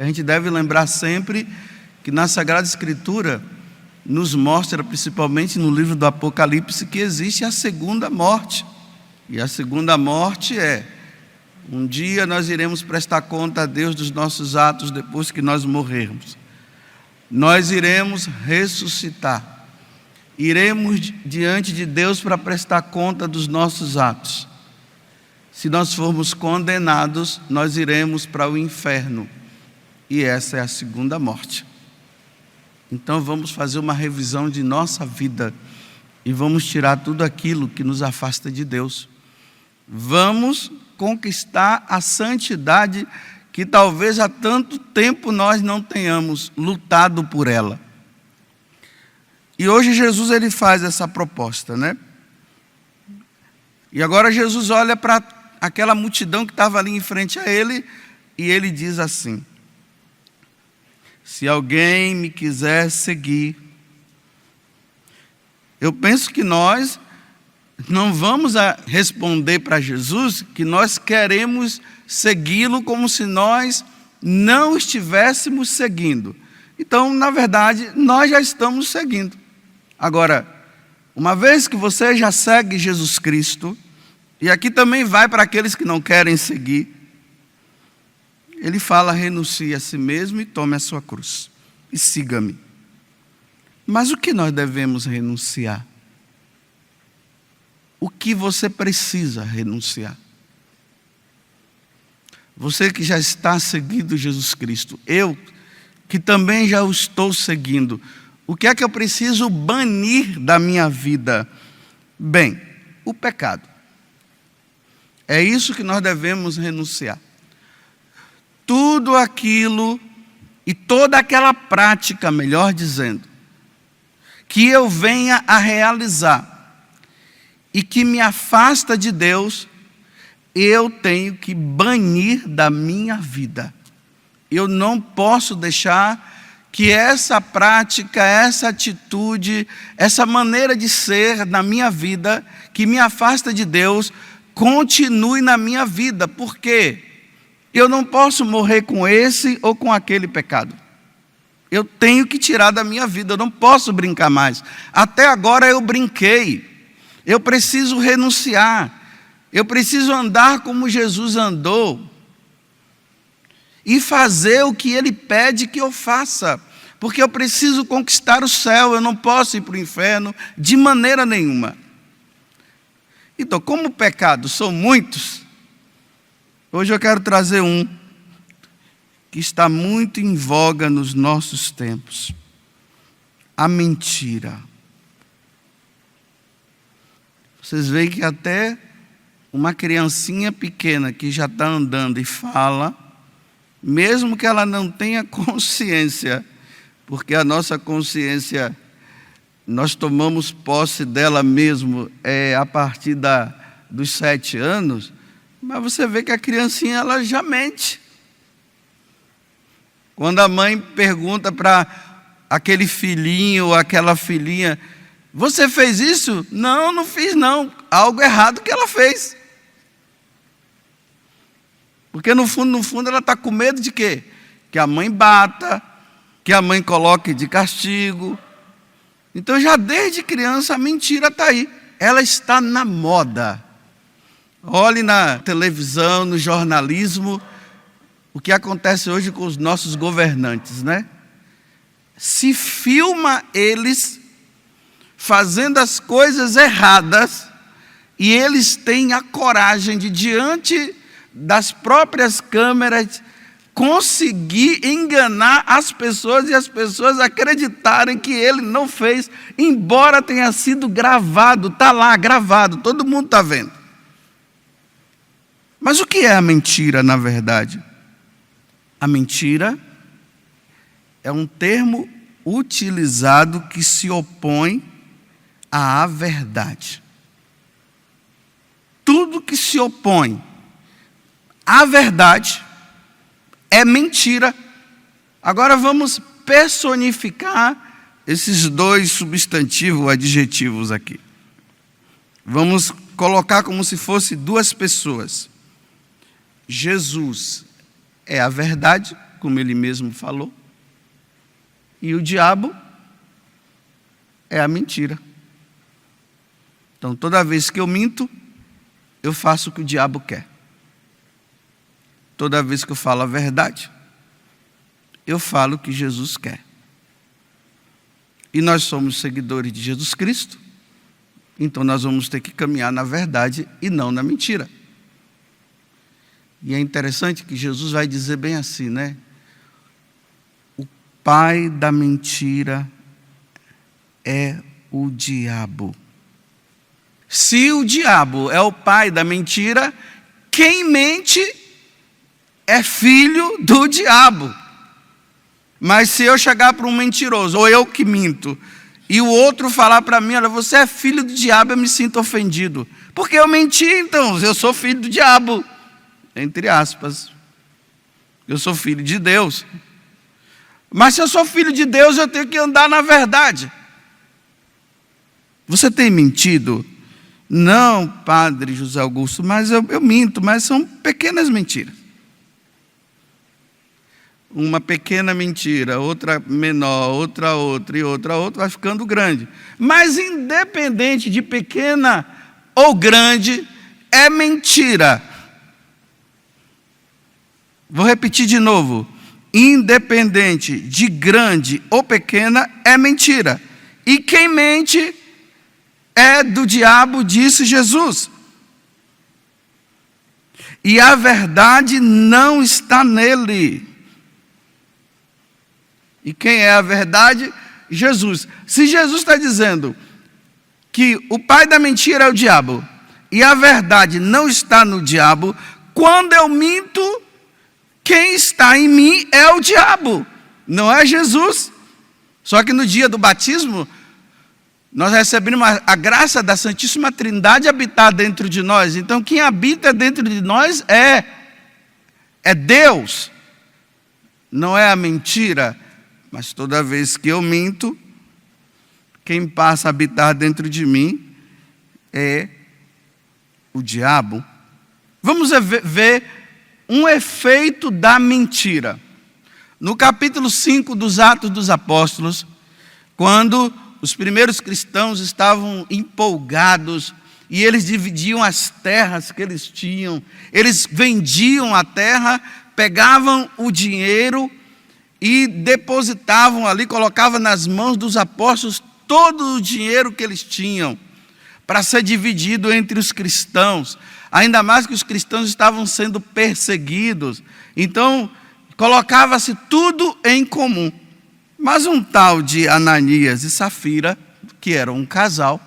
A gente deve lembrar sempre que na Sagrada Escritura nos mostra, principalmente no livro do Apocalipse, que existe a segunda morte. E a segunda morte é: um dia nós iremos prestar conta a Deus dos nossos atos depois que nós morrermos. Nós iremos ressuscitar. Iremos diante de Deus para prestar conta dos nossos atos. Se nós formos condenados, nós iremos para o inferno. E essa é a segunda morte. Então vamos fazer uma revisão de nossa vida e vamos tirar tudo aquilo que nos afasta de Deus. Vamos conquistar a santidade que talvez há tanto tempo nós não tenhamos lutado por ela. E hoje Jesus ele faz essa proposta, né? E agora Jesus olha para aquela multidão que estava ali em frente a ele e ele diz assim: se alguém me quiser seguir. Eu penso que nós não vamos responder para Jesus que nós queremos segui-lo como se nós não estivéssemos seguindo. Então, na verdade, nós já estamos seguindo. Agora, uma vez que você já segue Jesus Cristo, e aqui também vai para aqueles que não querem seguir, ele fala: renuncie a si mesmo e tome a sua cruz e siga-me. Mas o que nós devemos renunciar? O que você precisa renunciar? Você que já está seguindo Jesus Cristo, eu que também já o estou seguindo, o que é que eu preciso banir da minha vida? Bem, o pecado. É isso que nós devemos renunciar. Tudo aquilo e toda aquela prática, melhor dizendo, que eu venha a realizar e que me afasta de Deus, eu tenho que banir da minha vida. Eu não posso deixar que essa prática, essa atitude, essa maneira de ser na minha vida, que me afasta de Deus, continue na minha vida. Por quê? Eu não posso morrer com esse ou com aquele pecado. Eu tenho que tirar da minha vida, eu não posso brincar mais. Até agora eu brinquei. Eu preciso renunciar. Eu preciso andar como Jesus andou. E fazer o que Ele pede que eu faça. Porque eu preciso conquistar o céu, eu não posso ir para o inferno de maneira nenhuma. Então, como pecados são muitos, hoje eu quero trazer um que está muito em voga nos nossos tempos: a mentira. Vocês veem que até uma criancinha pequena que já está andando e fala, mesmo que ela não tenha consciência, porque a nossa consciência, nós tomamos posse dela mesmo a partir dos 7 anos, mas você vê que a criancinha ela já mente. Quando a mãe pergunta para aquele filhinho ou aquela filhinha: você fez isso? Não, não fiz não. Algo errado que ela fez. Porque no fundo ela está com medo de quê? Que a mãe bata, que a mãe coloque de castigo. Então já desde criança a mentira está aí. Ela está na moda. Olhe na televisão, no jornalismo, o que acontece hoje com os nossos governantes, né? Se filma eles fazendo as coisas erradas e eles têm a coragem de, diante das próprias câmeras, conseguir enganar as pessoas e as pessoas acreditarem que ele não fez, embora tenha sido gravado, está lá gravado, todo mundo está vendo. Mas o que é a mentira, na verdade? A mentira é um termo utilizado que se opõe à verdade. Tudo que se opõe à verdade é mentira. Agora vamos personificar esses dois substantivos, adjetivos aqui. Vamos colocar como se fosse duas pessoas. Jesus é a verdade como ele mesmo falou. E o diabo é a mentira. Então, toda vez que eu minto, eu faço o que o diabo quer. Toda vez que eu falo a verdade, eu falo o que Jesus quer. E nós somos seguidores de Jesus Cristo, então nós vamos ter que caminhar na verdade e não na mentira. E é interessante que Jesus vai dizer bem assim, né? O pai da mentira é o diabo. Se o diabo é o pai da mentira, quem mente é filho do diabo. Mas se eu chegar para um mentiroso, ou eu que minto, e o outro falar para mim, olha, você é filho do diabo, eu me sinto ofendido. Porque eu menti, então, eu sou filho do diabo. Entre aspas. Eu sou filho de Deus. Mas se eu sou filho de Deus, eu tenho que andar na verdade. Você tem mentido? Não, padre José Augusto, mas eu minto, mas são pequenas mentiras. Uma pequena mentira, outra menor, outra e outra, vai ficando grande. Mas independente de pequena ou grande, é mentira. Vou repetir de novo. Independente de grande ou pequena, é mentira. E quem mente é do diabo, disse Jesus. E a verdade não está nele. E quem é a verdade? Jesus. Se Jesus está dizendo que o pai da mentira é o diabo, e a verdade não está no diabo, quando eu minto, quem está em mim é o diabo, não é Jesus. Só que no dia do batismo, nós recebemos a graça da Santíssima Trindade habitar dentro de nós. Então quem habita dentro de nós é Deus, não é a mentira. Mas toda vez que eu minto, quem passa a habitar dentro de mim é o diabo. Vamos ver um efeito da mentira. No capítulo 5 dos Atos dos Apóstolos, quando os primeiros cristãos estavam empolgados e eles dividiam as terras que eles tinham, eles vendiam a terra, pegavam o dinheiro e depositavam ali, colocavam nas mãos dos apóstolos todo o dinheiro que eles tinham, para ser dividido entre os cristãos, ainda mais que os cristãos estavam sendo perseguidos, então colocava-se tudo em comum. Mas um tal de Ananias e Safira, que eram um casal,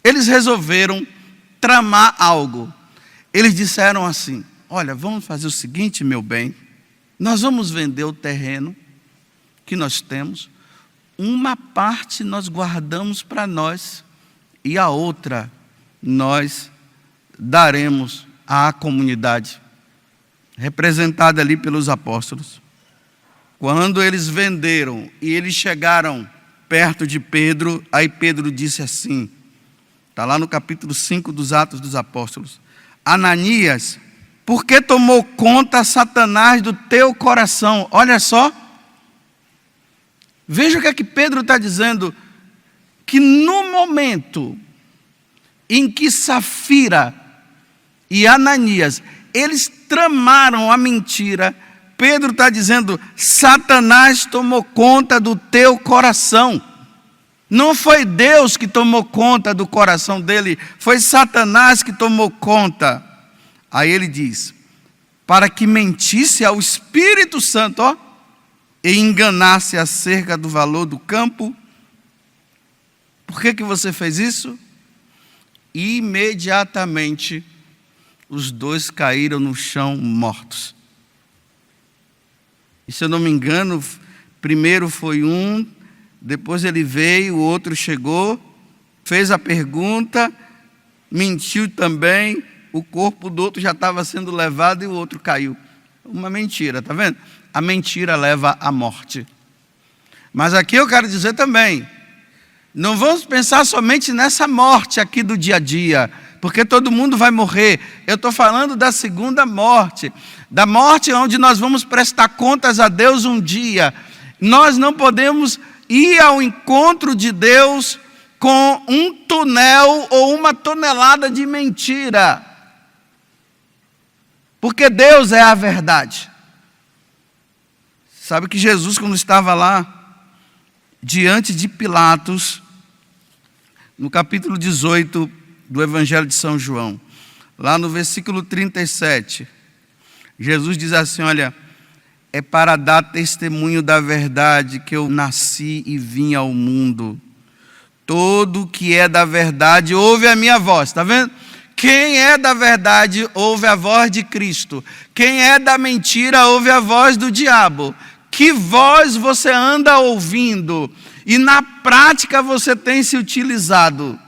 eles resolveram tramar algo. Eles disseram assim, olha, vamos fazer o seguinte, meu bem, nós vamos vender o terreno que nós temos, uma parte nós guardamos para nós e a outra nós daremos à comunidade, representada ali pelos apóstolos. Quando eles venderam e eles chegaram perto de Pedro, aí Pedro disse assim, está lá no capítulo 5 dos Atos dos Apóstolos, Ananias, por que tomou conta Satanás do teu coração? Olha só. Veja o que é que Pedro está dizendo. Que no momento em que Safira e Ananias, eles tramaram a mentira, Pedro está dizendo, Satanás tomou conta do teu coração. Não foi Deus que tomou conta do coração dele, foi Satanás que tomou conta. Aí ele diz, para que mentisse ao Espírito Santo, e enganasse acerca do valor do campo. Por que você fez isso? Imediatamente, os dois caíram no chão mortos. E se eu não me engano, primeiro foi um, depois ele veio, o outro chegou, fez a pergunta, mentiu também, o corpo do outro já estava sendo levado e o outro caiu. Uma mentira, está vendo? A mentira leva à morte. Mas aqui eu quero dizer também, não vamos pensar somente nessa morte aqui do dia a dia, porque todo mundo vai morrer. Eu estou falando da segunda morte, da morte onde nós vamos prestar contas a Deus um dia. Nós não podemos ir ao encontro de Deus com um tonel ou uma tonelada de mentira, porque Deus é a verdade. Sabe que Jesus, quando estava lá diante de Pilatos, no capítulo 18 do Evangelho de São João, lá no versículo 37, Jesus diz assim: olha, é para dar testemunho da verdade que eu nasci e vim ao mundo. Todo que é da verdade ouve a minha voz. Está vendo? Quem é da verdade ouve a voz de Cristo. Quem é da mentira ouve a voz do diabo. Que voz você anda ouvindo e na prática você tem se utilizado?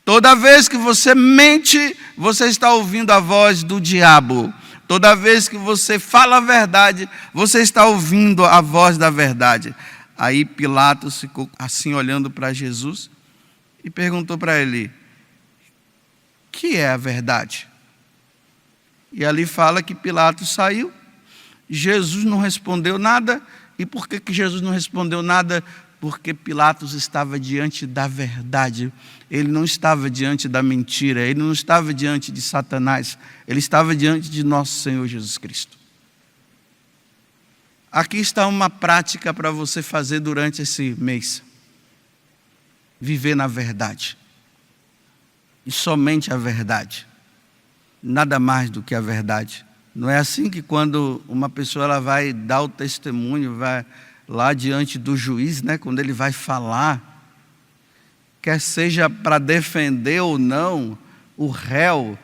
Toda vez que você mente, você está ouvindo a voz do diabo. Toda vez que você fala a verdade, você está ouvindo a voz da verdade. Aí Pilatos ficou assim olhando para Jesus e perguntou para ele: que é a verdade? E ali fala que Pilatos saiu, Jesus não respondeu nada. E por que Jesus não respondeu nada? Porque Pilatos estava diante da verdade. Ele não estava diante da mentira, ele não estava diante de Satanás, ele estava diante de nosso Senhor Jesus Cristo. Aqui está uma prática para você fazer durante esse mês: viver na verdade, e somente a verdade, nada mais do que a verdade. Não é assim que quando uma pessoa ela vai dar o testemunho, vai lá diante do juiz, né, quando ele vai falar, quer seja para defender ou não o réu,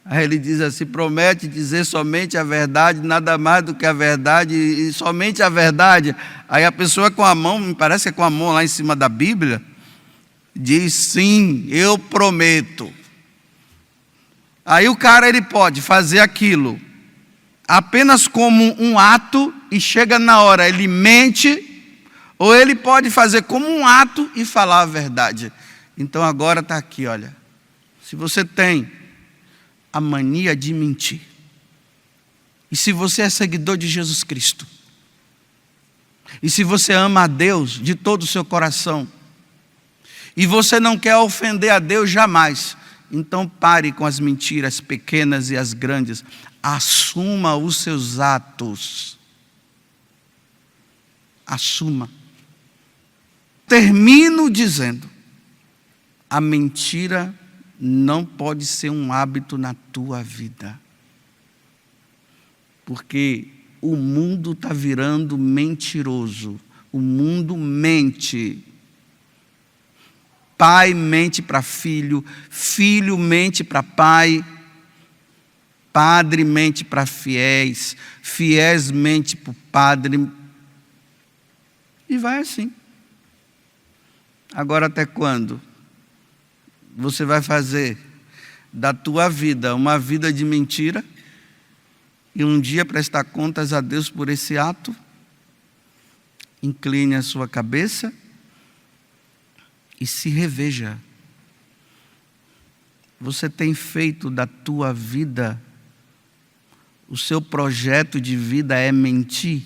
aí ele diz assim: promete dizer somente a verdade, nada mais do que a verdade e somente a verdade. Aí a pessoa com a mão, me parece que é com a mão lá em cima da Bíblia, diz: sim, eu prometo. Aí o cara ele pode fazer aquilo apenas como um ato e chega na hora, ele mente, ou ele pode fazer como um ato e falar a verdade. Então agora está aqui, olha, se você tem a mania de mentir, e se você é seguidor de Jesus Cristo, e se você ama a Deus de todo o seu coração, e você não quer ofender a Deus jamais, então pare com as mentiras pequenas e as grandes. Assuma os seus atos. Assuma. Termino dizendo: a mentira não pode ser um hábito na tua vida. Porque o mundo está virando mentiroso. O mundo mente. Pai mente para filho, filho mente para pai, padre mente para fiéis, fiéis mente para o padre. E vai assim. Agora até quando você vai fazer da tua vida uma vida de mentira e um dia prestar contas a Deus por esse ato? Incline a sua cabeça e se reveja. Você tem feito da tua vida, o seu projeto de vida é mentir?